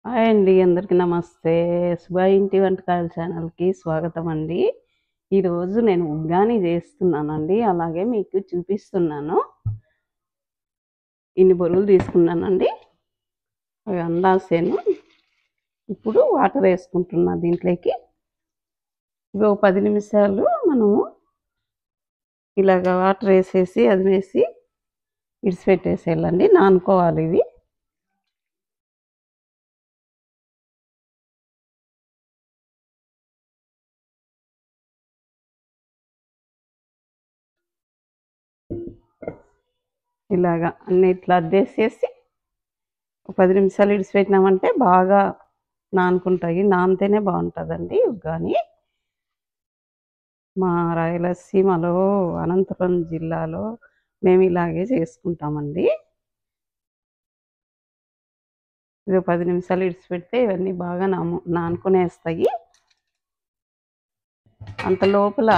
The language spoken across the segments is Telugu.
హాయ్ అండి. అందరికీ నమస్తే. శుభ ఇంటి వంటకాల ఛానల్‌కి స్వాగతం అండి. ఈరోజు నేను ఉగ్గాని చేస్తున్నానండి. అలాగే మీకు చూపిస్తున్నాను. ఇన్ని బొరుగులు తీసుకున్నానండి. అవి అందాసేను. ఇప్పుడు వాటర్ వేసుకుంటున్నా దీంట్లోకి. ఇవి ఓ 10 నిమిషాలు మనము ఇలాగ వాటర్ వేసేసి అదిమేసి ఇడిసిపెట్టేసేయాలండి. నానుకోవాలి ఇవి. ఇలాగ అన్నీ ఇట్లా అద్దేసేసి ఒక 10 నిమిషాలు ఇడిసిపెట్టినామంటే బాగా నానుకుంటాయి. నానితేనే బాగుంటుందండి ఉగ్గాని. మా రాయలసీమలో అనంతపురం జిల్లాలో మేము ఇలాగే చేసుకుంటామండి. ఇది 10 నిమిషాలు ఇడిచిపెడితే ఇవన్నీ బాగా నానుకునేస్తాయి. అంత లోపల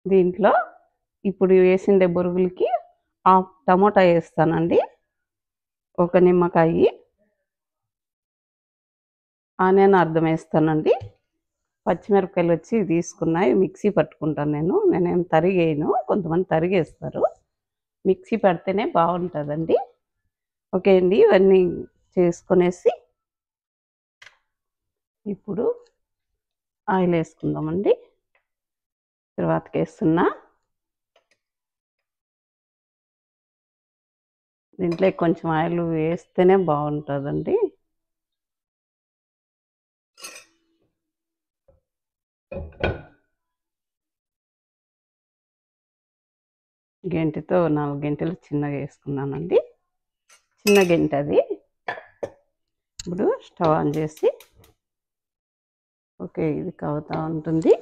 దీంట్లో ఇప్పుడు వేసిండే బొరుగులకి హాఫ్ టమోటా వేస్తానండి. ఒక నిమ్మకాయ, ఆనియన్ అర్ధం వేస్తానండి. పచ్చిమిరపకాయలు వచ్చి తీసుకున్నాయి మిక్సీ పట్టుకుంటాను నేనేం తరిగేయను. కొంతమంది తరిగేస్తారు. మిక్సీ పడితేనే బాగుంటుందండి. ఓకే అండి. ఇవన్నీ చేసుకునేసి ఇప్పుడు ఆయిల్ వేసుకుందామండి. తర్వాతకి వేస్తున్నా. దీంట్లో కొంచెం ఆయిల్ వేస్తేనే బాగుంటుందండి. గెంటితో 4 గంటలు చిన్నగా వేసుకున్నానండి. చిన్న గెంట అది. ఇప్పుడు స్టవ్ ఆన్ చేసి ఓకే ఇది కావుతూ ఉంటుంది.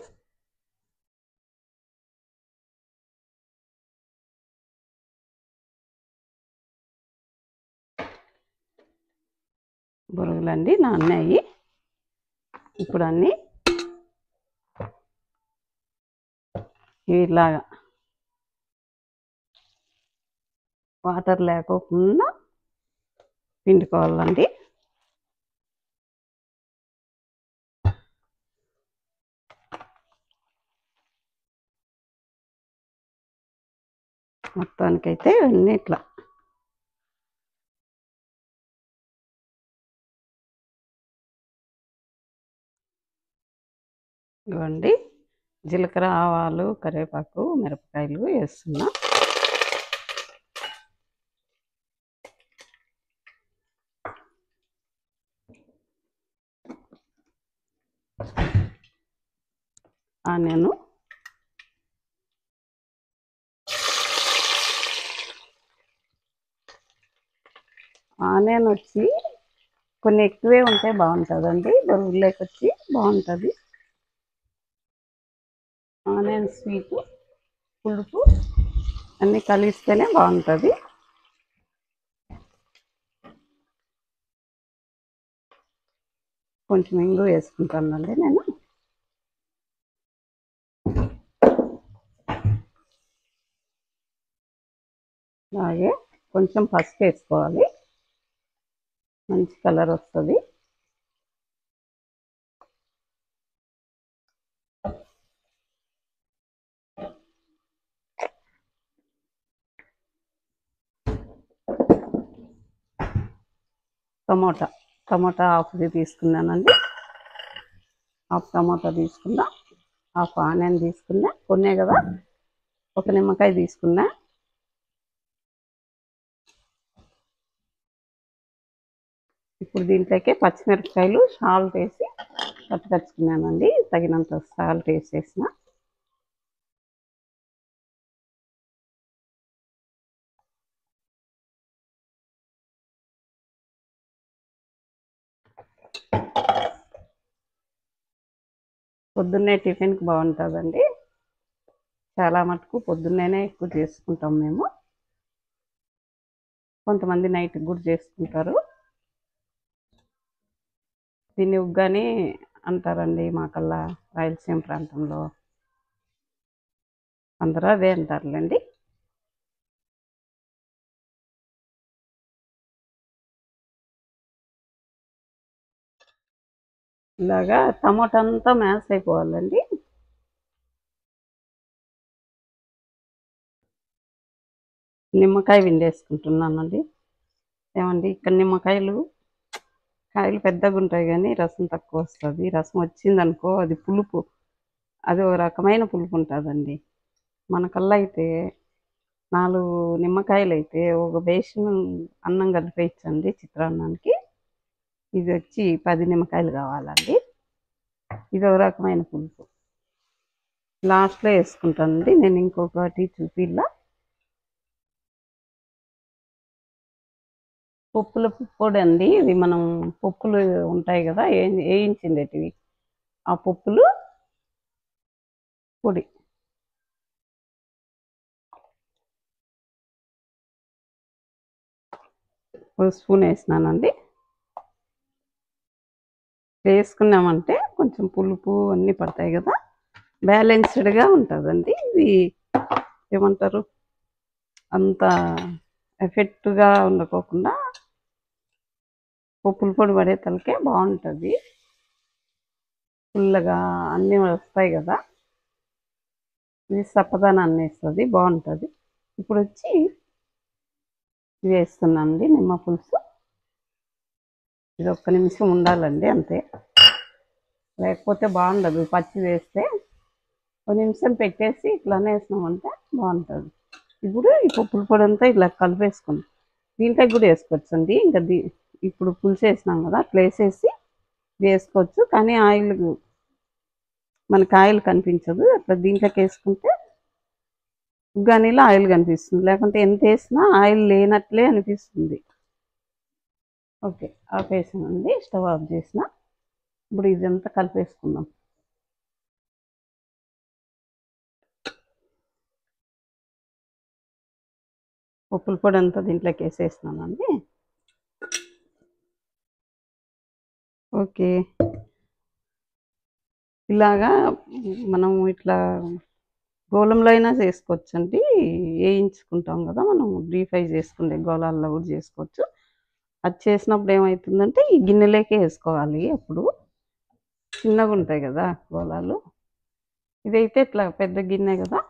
బొరుగులండి నానాయి. ఇప్పుడు అన్నీ ఇలాగా వాటర్ లేకోకుండా పిండుకోవాలండి. మొత్తానికైతే ఇవన్నీ ఇట్లా ఇవ్వండి. జీలకర్ర, ఆవాలు, కరివేపాకు, మిరపకాయలు వేస్తున్నా. ఆనియన్, ఆనియన్ వచ్చి కొన్ని ఎక్కువే ఉంటే బాగుంటుందండి. బొరుగులోకి వచ్చి బాగుంటుంది. ఆనియన్ స్వీటు, పులుపు అన్నీ కలిస్తేనే బాగుంటుంది. కొంచెం ఇంగు వేసుకుంటానండి నేను. అలాగే కొంచెం పసుపు వేసుకోవాలి. మంచి కలర్ వస్తుంది. టమోటా హాఫ్ది తీసుకున్నానండి. హాఫ్ టమోటా తీసుకున్నా. హాఫ్ ఆనియన్ తీసుకున్నా. కొన్నే కదా, ఒక నిమ్మకాయ తీసుకున్నా. ఇప్పుడు దీంట్లోకి పచ్చిమిరపకాయలు సాల్ట్ వేసి పట్టుకొచ్చుకున్నానండి. తగినంత సాల్ట్ వేసేసిన. పొద్దున్నే టిఫిన్కి బాగుంటుందండి. చాలా మటుకు పొద్దున్నేనే ఎక్కువ చేసుకుంటాం మేము. కొంతమంది నైట్కి కూడా చేసుకుంటారు. దీన్ని ఉగ్గాని అంటారండి మాకల్లా రాయలసీమ ప్రాంతంలో. అందరూ అదే అంటారులేండి. ఇలాగా టమాటా అంతా మ్యాష్ అయిపోవాలండి. నిమ్మకాయ పిండేసుకుంటున్నానండి. ఏమండి ఇక్కడ నిమ్మకాయలు కాయలు పెద్దగా ఉంటాయి కానీ రసం తక్కువ వస్తుంది. రసం వచ్చిందనుకో అది పులుపు, అది ఒక రకమైన పులుపు ఉంటుందండి. మనకల్లా అయితే 4 నిమ్మకాయలు అయితే ఒక బేషన్ అన్నం కలిపేయచ్చండి చిత్రాన్నానికి. ఇది వచ్చి 10 నిమ్మకాయలు కావాలండి. ఇది ఒక రకమైన పులుపు. లాస్ట్లో వేసుకుంటానండి నేను. ఇంకొకటి చూపిల్లా, పప్పుల పొడి అండి. ఇది మనం పప్పులు ఉంటాయి కదా వేయించిండేటివి, ఆ పప్పులు పొడి. ఒక స్పూన్ వేసినానండి. వేసుకున్నామంటే కొంచెం పులుపు అన్నీ పడతాయి కదా, బ్యాలెన్స్డ్గా ఉంటుందండి. ఇది ఏమంటారు, అంత ఎఫెక్ట్గా ఉండకోకుండా పప్పుల పొడి పడే తలకే బాగుంటుంది. ఫుల్గా అన్నీ వస్తాయి కదా, ఇది సప్పదనాన్ని ఇస్తుంది, బాగుంటుంది. ఇప్పుడు వచ్చి ఇది వేస్తున్నానండి నిమ్మ పులుసు. ఇది ఒక్క నిమిషం ఉండాలండి అంతే, లేకపోతే బాగుండదు. పచ్చి వేస్తే ఒక నిమిషం పెట్టేసి ఇట్లానే వేసినామంటే బాగుంటుంది. ఇప్పుడు ఈ పప్పుల పొడి అంతా ఇట్లా కలిపేసుకున్నాం. దీంట్లో కూడా వేసుకోవచ్చండి. ఇంకా ఇప్పుడు పులుసు వేసినాం కదా అట్లా వేసేసి వేసుకోవచ్చు. కానీ ఆయిల్, మనకి ఆయిల్ కనిపించదు. అట్లా దీంట్లోకి వేసుకుంటే ఉగ్గానీలో ఆయిల్ కనిపిస్తుంది, లేకుంటే ఎంత వేసినా ఆయిల్ లేనట్లే అనిపిస్తుంది. ఓకే, ఆపేసానండి, స్టవ్ ఆఫ్ చేసిన. ఇప్పుడు ఇదంతా కలిపేసుకుందాం. పప్పుల పొడి అంతా దీంట్లోకి వేసేసినానండి. ఓకే, ఇలాగా మనం ఇట్లా గోళంలో అయినా చేసుకోవచ్చండి. వేయించుకుంటాం కదా మనం, డీప్ ఫ్రై చేసుకుంటే గోళాల్లో కూడా చేసుకోవచ్చు. అది చేసినప్పుడు ఏమవుతుందంటే ఈ గిన్నెలోకే వేసుకోవాలి. అప్పుడు చిన్నగా ఉంటాయి కదా గోళాలు. ఇదైతే ఇట్లా పెద్ద గిన్నె కదా,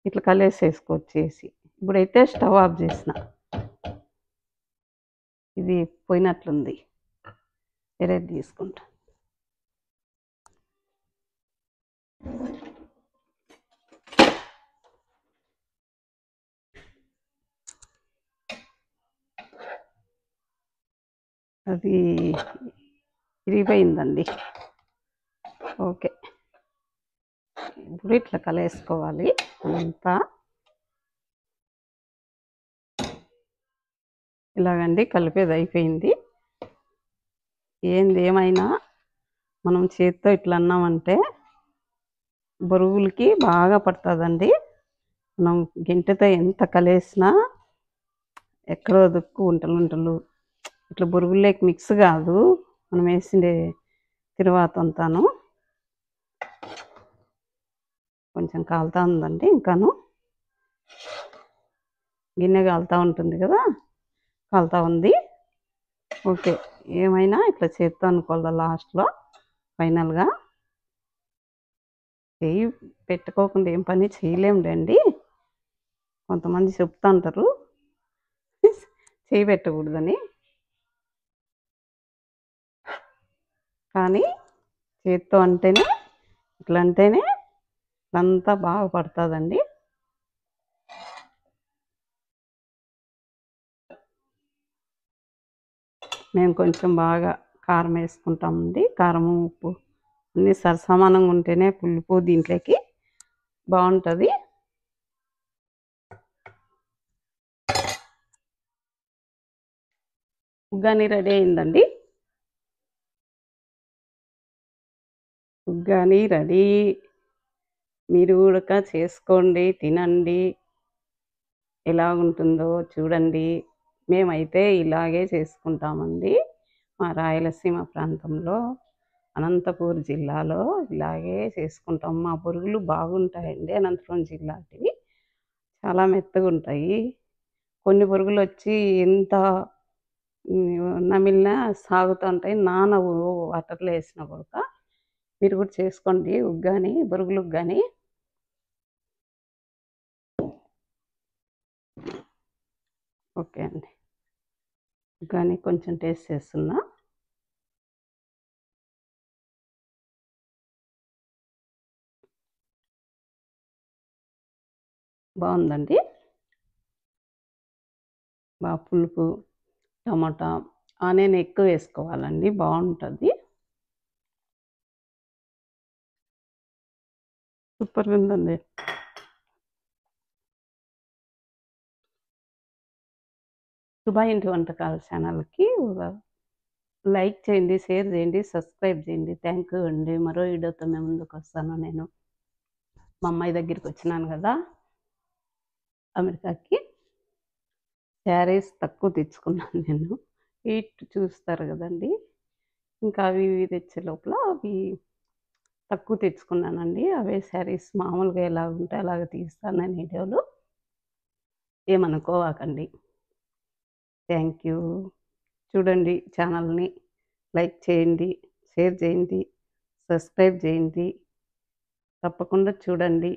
ఇట్లా కలిసి వేసుకోవచ్చు వేసి. ఇప్పుడైతే స్టవ్ ఆఫ్ చేసిన, ఇది పోయినట్లుంది, వేరేది తీసుకుంటా. అది విరిగిపోయిందండి. ఓకే, ఇప్పుడు ఇట్లా కలిసేసుకోవాలి అంతా. ఇలాగండి కలిపేది అయిపోయింది. ఏమైనా మనం చేతితో ఇట్లా అన్నామంటే బొరుగులకి బాగా పడుతుందండి. మనం గింటెతో ఎంత కలిసినా ఎక్కడో దుక్కు ఉంటలు ఇట్లా బొరుగుల్లోకి మిక్స్ కాదు. మనం వేసిండే తిరువాత అంతాను. కొంచెం కాలుతా ఉందండి, ఇంకాను గిన్నె కాలుతూ ఉంటుంది కదా, కాలుతా ఉంది. ఓకే, ఏమైనా ఇట్లా చేత్తో అనుకోవాలా లాస్ట్లో ఫైనల్గా. చెయ్యి పెట్టుకోకుండా ఏం పని చేయలేములేండి. కొంతమంది చెప్తా ఉంటారు చెయ్యి పెట్టకూడదని, కానీ చేత్తో అంటేనే ఇట్లా అంటేనే అంతా బాగా పడుతుందండి. మేము కొంచెం బాగా కారం వేసుకుంటామండి. కారం ఉప్పు అన్నీ సరసమానంగా ఉంటేనే పులుపు దీంట్లోకి బాగుంటుంది. ఉగ్గాని రెడీ అయిందండి. ఉగ్గాని రెడీ. మీరు కూడా చేసుకోండి, తినండి, ఎలా ఉంటుందో చూడండి. మేమైతే ఇలాగే చేసుకుంటామండి. మా రాయలసీమ ప్రాంతంలో అనంతపూర్ జిల్లాలో ఇలాగే చేసుకుంటాం. మా బొరుగులు బాగుంటాయండి. అనంతపురం జిల్లాటివి చాలా మెత్తగా ఉంటాయి. కొన్ని బొరుగులు వచ్చి ఎంత నమిలిన సాగుతూ ఉంటాయి. నానవు వాటర్‌లో ఏసినా కూడక. మీరు కూడా చేసుకోండి ఉగ్గాని, బొరుగులు ఉగ్గాని. ఓకే అండి. ఉగ్గాని కొంచెం టేస్ట్ చేస్తున్నా. బావుందండి. పులుపు, టమాటా, ఆనియన్ ఎక్కువ వేసుకోవాలండి బావుంటది. సూపర్‌గా ఉందండి. సుభా ఇంటి వంటకాల ఛానల్‌కి లైక్ చేయండి, షేర్ చేయండి, సబ్స్క్రైబ్ చేయండి. థ్యాంక్ యూ అండి. మరో వీడియోతో మీ ముందుకొస్తాను నేను. మా అమ్మాయి దగ్గరికొచ్చినాను గదా! అమెరికాకి. శారీస్ తక్కువ తెచ్చుకున్నాను నేను. చూస్తారు గదండీ! ఇంకా అవి ఇవి తెచ్చే లోపల అవి తక్కువ తెచ్చుకున్నానండి. అవే శారీస్ మామూలుగా ఎలాగుంటే అలాగ తీస్తాను నేను వీడియోలు. ఏమనుకోవాకండి. Thank you. చూడండి ఛానల్‌ని లైక్ చేయండి, షేర్ చేయండి, సబ్స్క్రైబ్ చేయండి. తప్పకుండా చూడండి.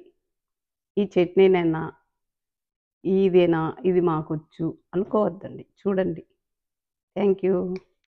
ఈ చట్నీనేనా? ఇదేనా? ఇది మాకొచ్చు అనుకోవద్దండి. చూడండి. Thank you.